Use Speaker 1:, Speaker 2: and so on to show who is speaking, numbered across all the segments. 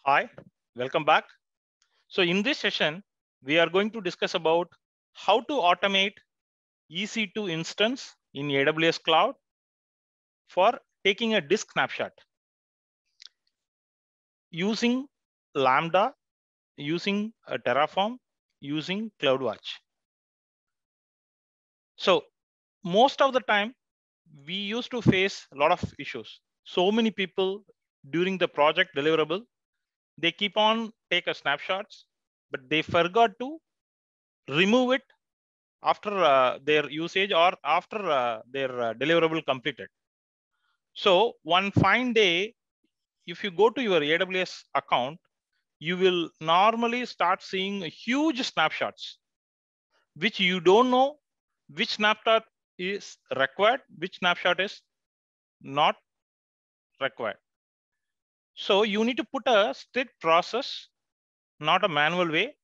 Speaker 1: Hi, welcome back. So in this session, we are going to discuss about how to automate EC2 instance in AWS Cloud for taking a disk snapshot using Lambda, using a Terraform, using CloudWatch. So most of the time, we used to face a lot of issues. So many people during the project deliverable, they keep on take a snapshots, but they forgot to remove it after their usage or after their deliverable completed. So one fine day, if you go to your AWS account, you will normally start seeing huge snapshots, which you don't know which snapshot is required, which snapshot is not required. So you need to put a strict process, not a manual way,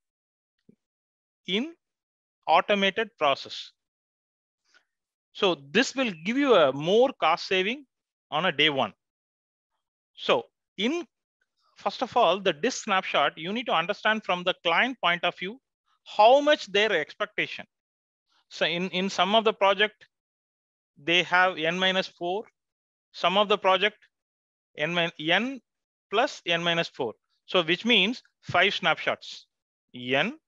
Speaker 1: in automated process. So this will give you a more cost saving on a day one. So first of all, the disk snapshot, you need to understand from the client point of view, how much their expectation. So in some of the project, they have n-4. Some of the project, n plus n-4. So which means 5 snapshots, n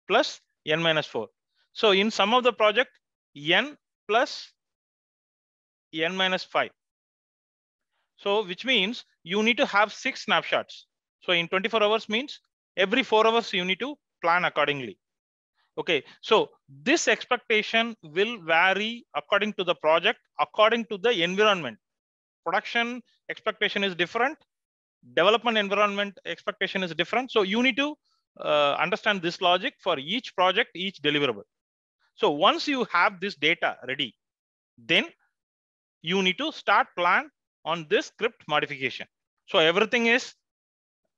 Speaker 1: plus n-4. So in some of the project, n plus n-5. So which means you need to have 6 snapshots. So in 24 hours means every 4 hours you need to plan accordingly. Okay, so this expectation will vary according to the project, according to the environment. Production expectation is different. Development environment expectation is different. So you need to understand this logic for each project, each deliverable. So once you have this data ready, then you need to start plan on this script modification. So everything is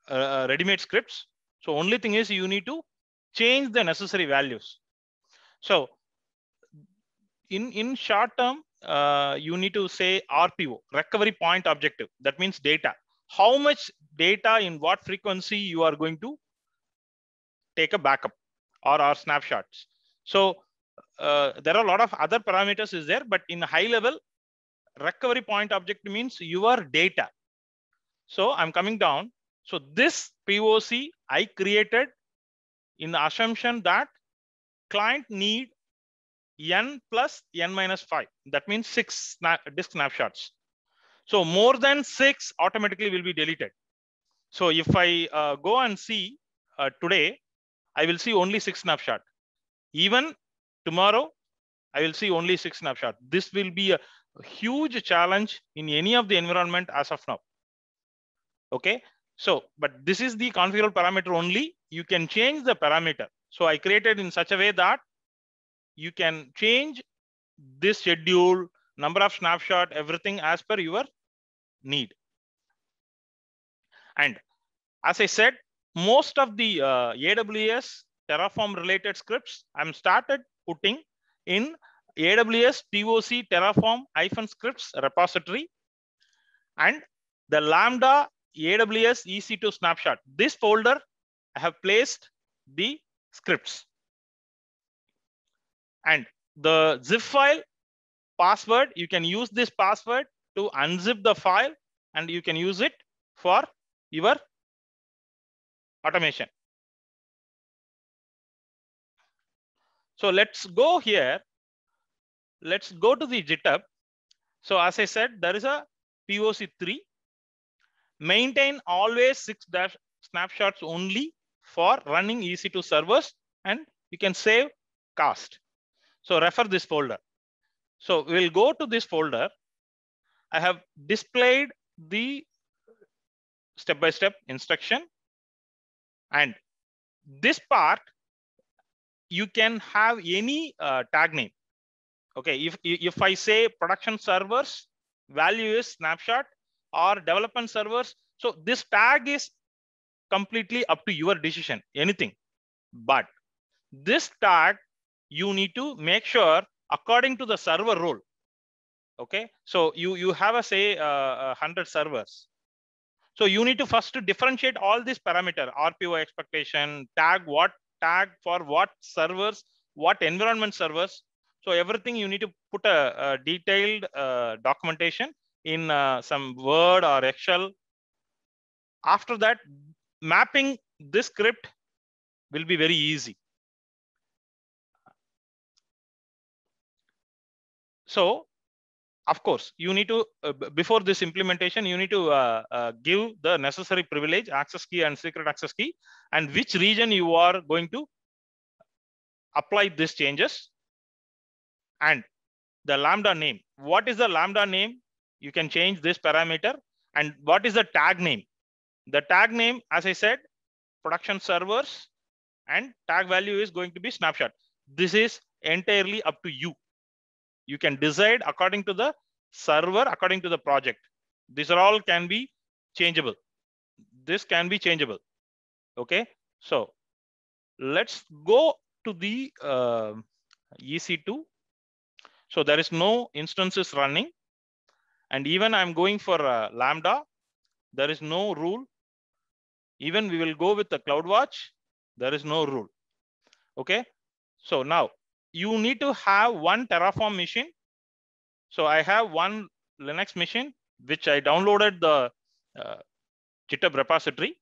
Speaker 1: ready-made scripts. So only thing is you need to change the necessary values. So in short term, you need to say RPO, recovery point objective. That means data. How much data in what frequency you are going to take a backup or snapshots. So there are a lot of other parameters is there, but in high level, recovery point objective means your data. So I'm coming down. So this POC I created in the assumption that client need n plus n-5. That means 6 disk snapshots. So more than 6 automatically will be deleted. So if I go and see today, I will see only 6 snapshot. Even tomorrow, I will see only 6 snapshot. This will be a huge challenge in any of the environment as of now. Okay. So, but this is the configurable parameter only. You can change the parameter. So I created in such a way that you can change this schedule, number of snapshot, everything as per your need. And as I said, most of the AWS Terraform related scripts I'm started putting in AWS POC Terraform -scripts repository and the Lambda AWS EC2 snapshot. This folder I have placed the scripts and the zip file password. You can use this password to unzip the file and you can use it for your automation. So let's go here. Let's go to the GitHub. So as I said, there is a POC3. Maintain always 6 snapshots only for running EC2 servers and you can save cost. So refer this folder. So we'll go to this folder. I have displayed the step-by-step instruction and this part you can have any tag name. Okay, if I say production servers, value is snapshot or development servers. So this tag is completely up to your decision, anything. But this tag, you need to make sure according to the server role. Okay, so you have a say 100 servers. So you need to first differentiate all these parameter, RPO expectation, tag for what servers, what environment servers. So everything you need to put a detailed documentation in some Word or Excel. After that, mapping this script will be very easy. So of course, you need to, before this implementation, you need to give the necessary privilege, access key and secret access key, and which region you are going to apply these changes, and the Lambda name. What is the Lambda name? You can change this parameter. And what is the tag name? The tag name, as I said, production servers, and tag value is going to be snapshot. This is entirely up to you. You can decide according to the server, according to the project. These are all can be changeable. This can be changeable. Okay. So let's go to the EC2. So there is no instances running. And even I'm going for Lambda. There is no rule. Even we will go with the CloudWatch. There is no rule. Okay. So now you need to have one Terraform machine. So I have one Linux machine, which I downloaded the GitHub repository.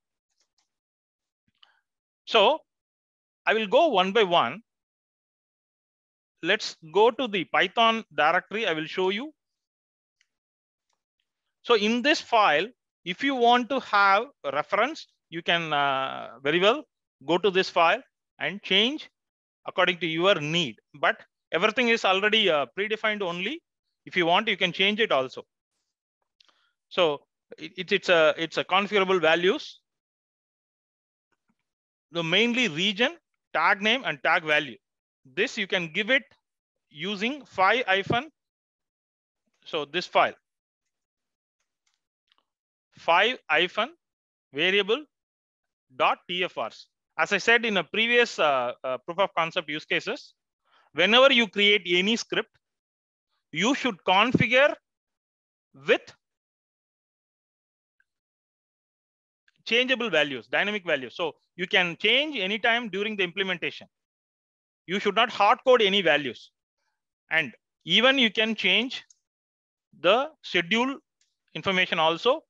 Speaker 1: So I will go one by one. Let's go to the Python directory. I will show you. So in this file, if you want to have a reference, you can very well go to this file and change according to your need. But everything is already predefined only. If you want, you can change it also. So it's a configurable values. The mainly region, tag name, and tag value. This you can give it using -. So this file, -variable.tfrs. As I said in a previous proof of concept use cases, whenever you create any script, you should configure with changeable values, dynamic values. So you can change anytime during the implementation. You should not hard code any values. And even you can change the schedule information also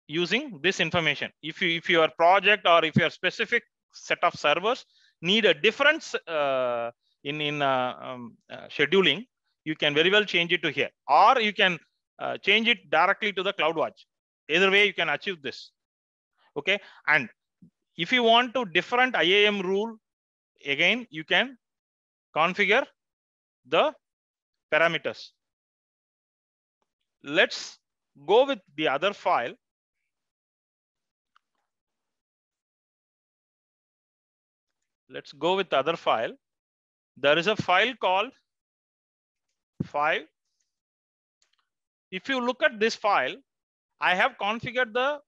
Speaker 1: using this information. If your project or if your specific set of servers need a difference in scheduling, you can very well change it to here, or you can change it directly to the CloudWatch. Either way, you can achieve this. Okay, and if you want to different IAM rule, again you can configure the parameters. Let's go with the other file. Let's go with the other file. There is a file called 5. If you look at this file, I have configured the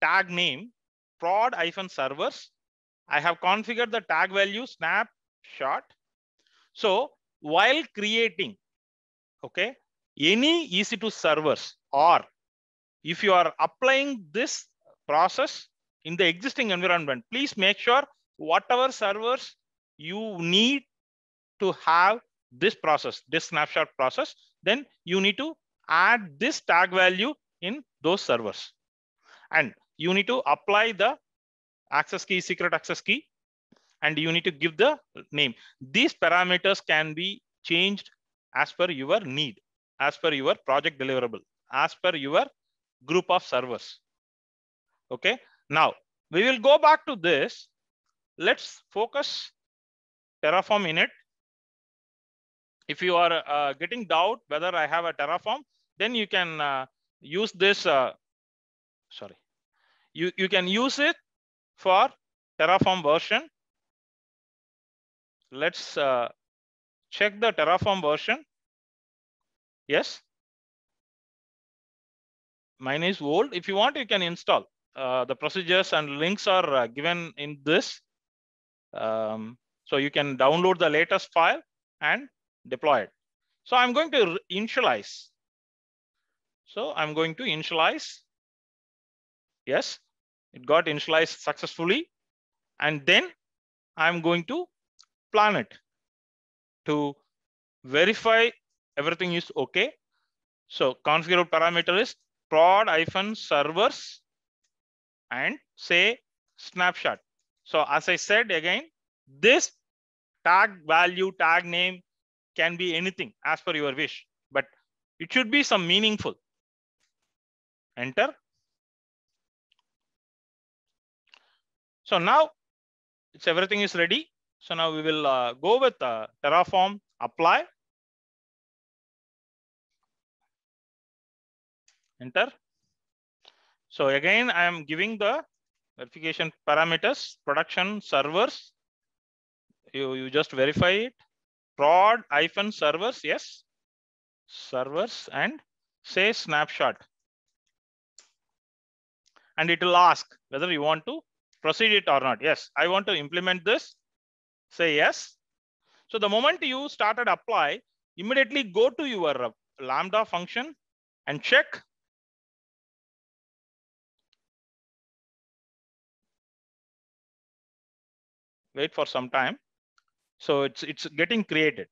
Speaker 1: tag name prod-servers. I have configured the tag value snapshot. So while creating, okay, any EC2 servers, or if you are applying this process in the existing environment, please make sure whatever servers you need to have this process, this snapshot process, then you need to add this tag value in those servers. And you need to apply the access key, secret access key, and you need to give the name. These parameters can be changed as per your need, as per your project deliverable, as per your group of servers. Okay, now we will go back to this. Let's focus Terraform init. If you are getting doubt whether I have a Terraform, then you can use this. Sorry, you can use it for Terraform version. Let's check the Terraform version. Yes, mine is old. If you want, you can install. The procedures and links are given in this. So you can download the latest file and deploy it. So I'm going to initialize. So I'm going to initialize Yes, it got initialized successfully. And then I'm going to plan it to verify everything is okay. So configurable parameter is prod-servers and say snapshot. So as I said again, this tag value, tag name can be anything as per your wish, but it should be some meaningful. Enter. So now it's everything is ready. So now we will go with Terraform apply. Enter. So again, I am giving the verification parameters, production servers. You just verify it. Prod-servers, yes. Servers and say snapshot. And it will ask whether you want to proceed it or not. Yes, I want to implement this. Say yes. So the moment you started apply, immediately go to your Lambda function and check. Wait for some time. So it's getting created.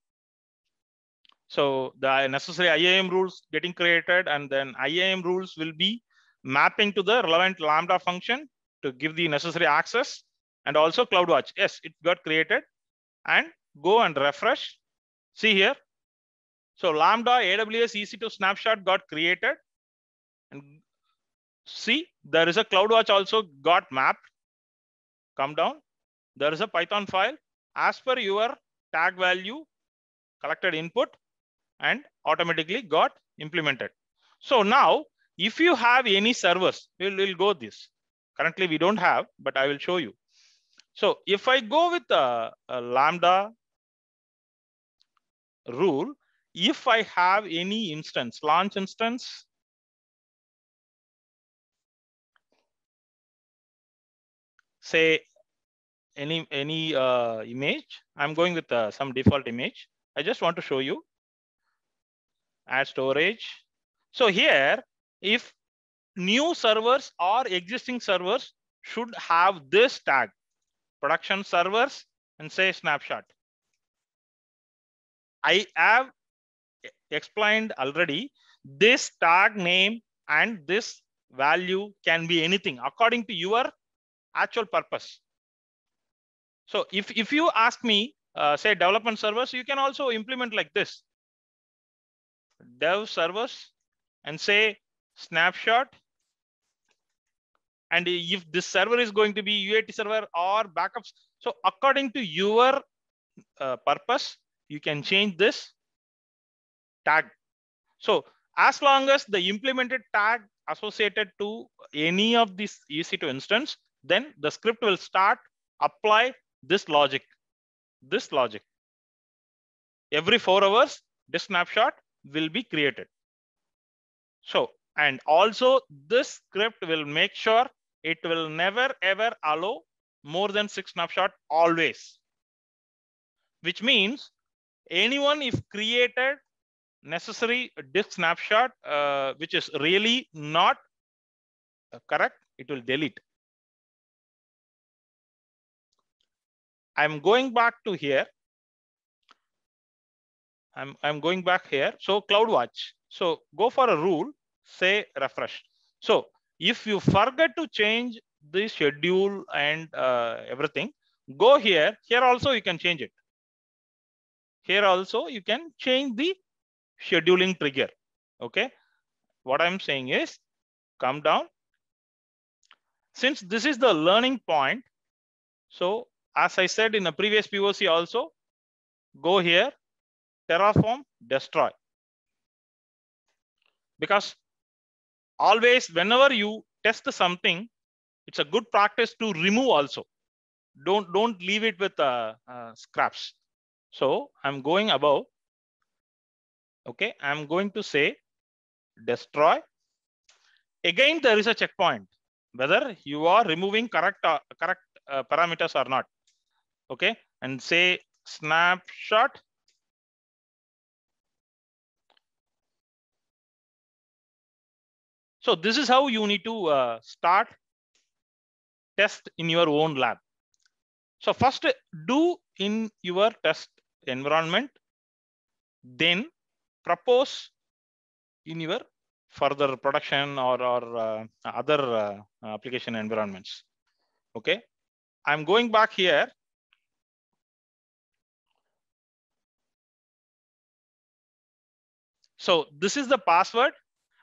Speaker 1: So the necessary IAM rules getting created, and then IAM rules will be mapping to the relevant Lambda function to give the necessary access, and also CloudWatch. Yes, it got created. And go and refresh. See here. So Lambda AWS EC2 snapshot got created. And see, there is a CloudWatch also got mapped. Come down. There is a Python file as per your tag value collected input and automatically got implemented. So now, if you have any servers, we'll go this. Currently, we don't have, but I will show you. So if I go with a Lambda rule, if I have any instance, launch instance, say any image, I'm going with some default image. I just want to show you. Add storage. So here, if new servers or existing servers should have this tag, production servers, and say snapshot. I have explained already, this tag name and this value can be anything according to your actual purpose. So if you ask me, say development servers, you can also implement like this. Dev servers and say snapshot. And if this server is going to be UAT server or backups, so according to your purpose, you can change this tag. So as long as the implemented tag associated to any of these EC2 instance, then the script will start apply this logic. This logic. Every 4 hours, this snapshot will be created. So, and also this script will make sure it will never ever allow more than 6 snapshot always. Which means anyone if created necessary disk snapshot, which is really not correct, it will delete. I'm going back to here. I'm going back here. So CloudWatch. So go for a rule, say refresh. So if you forget to change the schedule and everything, go here. Here also you can change it. Here also you can change the scheduling trigger. Okay. What I'm saying is come down. Since this is the learning point, so as I said in a previous POC also, go here, Terraform destroy. Because always whenever you test something, it's a good practice to remove also. Don't leave it with scraps. So I'm going above. Okay, I'm going to say destroy. Again, there is a checkpoint whether you are removing correct parameters or not. Okay, and say snapshot. So this is how you need to start test in your own lab. So first do in your test environment, then propose in your further production or other application environments. Okay, I'm going back here. So this is the password,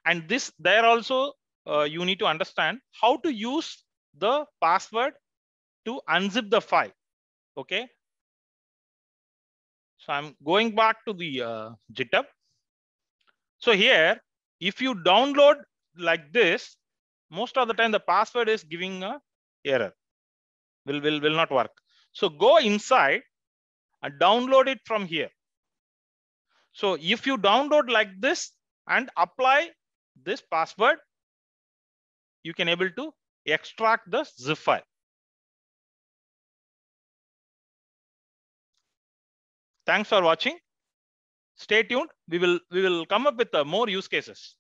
Speaker 1: and this there also you need to understand how to use the password to unzip the file. Okay, so I'm going back to the GitHub. So here, if you download like this, most of the time the password is giving a error. Will not work. So go inside and download it from here. So if you download like this and apply this password, you can able to extract the zip file. Thanks for watching. Stay tuned. We will come up with more use cases.